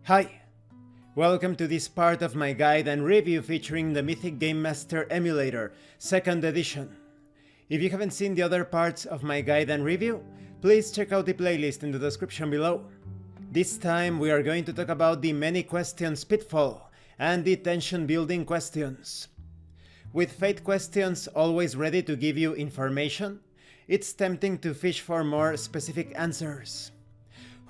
Hi! Welcome to this part of my guide and review featuring the Mythic Game Master Emulator, 2nd edition. If you haven't seen the other parts of my guide and review, please check out the playlist in the description below. This time we are going to talk about the many questions pitfall and the tension building questions. With fate questions always ready to give you information, it's tempting to fish for more specific answers.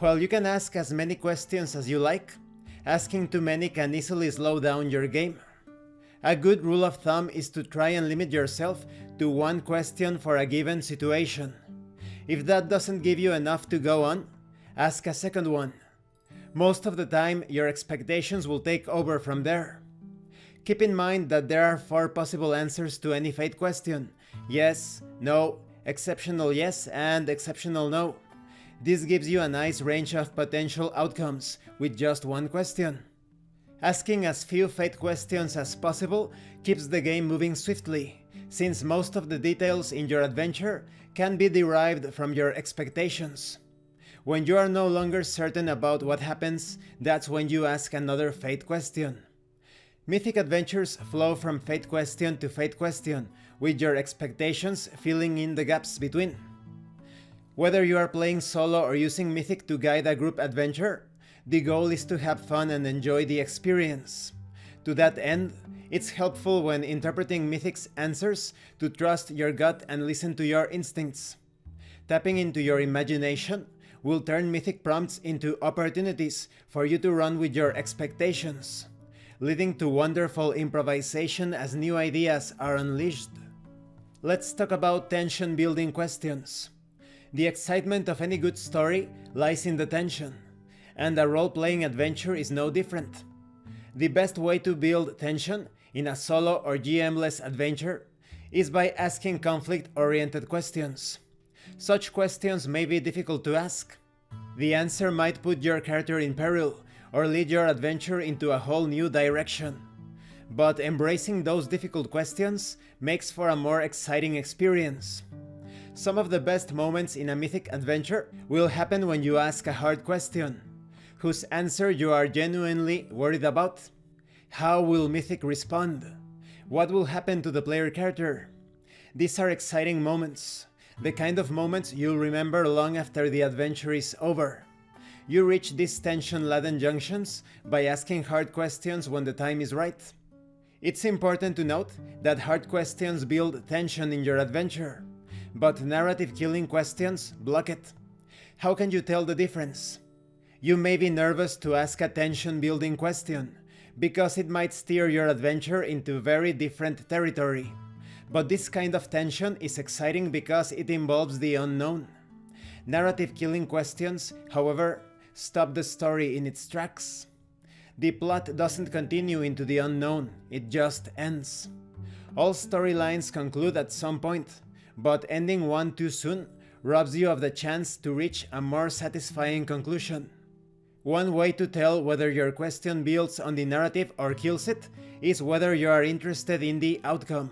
While you can ask as many questions as you like, asking too many can easily slow down your game. A good rule of thumb is to try and limit yourself to one question for a given situation. If that doesn't give you enough to go on, ask a second one. Most of the time, your expectations will take over from there. Keep in mind that there are 4 possible answers to any fate question: yes, no, exceptional yes, and exceptional no. This gives you a nice range of potential outcomes with just one question. Asking as few fate questions as possible keeps the game moving swiftly, since most of the details in your adventure can be derived from your expectations. When you are no longer certain about what happens, that's when you ask another fate question. Mythic adventures flow from fate question to fate question, with your expectations filling in the gaps between. Whether you are playing solo or using Mythic to guide a group adventure, the goal is to have fun and enjoy the experience. To that end, it's helpful when interpreting Mythic's answers to trust your gut and listen to your instincts. Tapping into your imagination will turn Mythic prompts into opportunities for you to run with your expectations, leading to wonderful improvisation as new ideas are unleashed. Let's talk about tension building questions. The excitement of any good story lies in the tension, and a role-playing adventure is no different. The best way to build tension in a solo or GM-less adventure is by asking conflict-oriented questions. Such questions may be difficult to ask. The answer might put your character in peril or lead your adventure into a whole new direction. But embracing those difficult questions makes for a more exciting experience. Some of the best moments in a Mythic adventure will happen when you ask a hard question, whose answer you are genuinely worried about. How will Mythic respond? What will happen to the player character? These are exciting moments, the kind of moments you'll remember long after the adventure is over. You reach these tension-laden junctions by asking hard questions when the time is right. It's important to note that hard questions build tension in your adventure, but narrative-killing questions block it. How can you tell the difference? You may be nervous to ask a tension-building question, because it might steer your adventure into very different territory. But this kind of tension is exciting because it involves the unknown. Narrative-killing questions, however, stop the story in its tracks. The plot doesn't continue into the unknown, it just ends. All storylines conclude at some point, but ending one too soon robs you of the chance to reach a more satisfying conclusion. One way to tell whether your question builds on the narrative or kills it is whether you are interested in the outcome.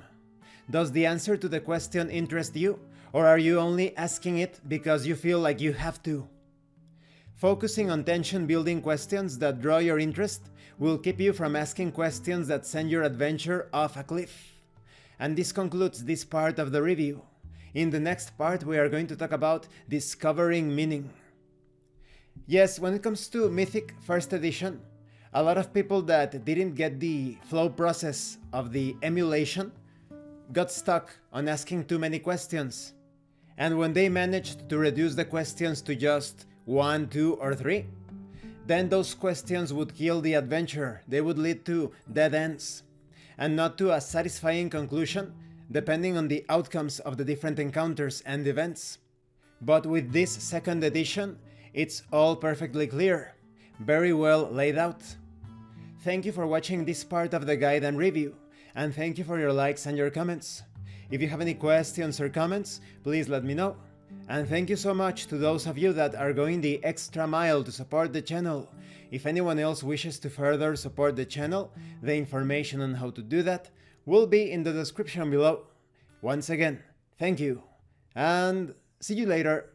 Does the answer to the question interest you, or are you only asking it because you feel like you have to? Focusing on tension-building questions that draw your interest will keep you from asking questions that send your adventure off a cliff. And this concludes this part of the review. In the next part, we are going to talk about discovering meaning. Yes, when it comes to Mythic 1st edition, a lot of people that didn't get the flow process of the emulation got stuck on asking too many questions. And when they managed to reduce the questions to just 1, 2, or 3, then those questions would kill the adventure. They would lead to dead ends, and not to a satisfying conclusion, depending on the outcomes of the different encounters and events. But with this 2nd edition, it's all perfectly clear, very well laid out. Thank you for watching this part of the guide and review, and thank you for your likes and your comments. If you have any questions or comments, please let me know. And thank you so much to those of you that are going the extra mile to support the channel. If anyone else wishes to further support the channel, the information on how to do that will be in the description below. Once again, thank you, and see you later.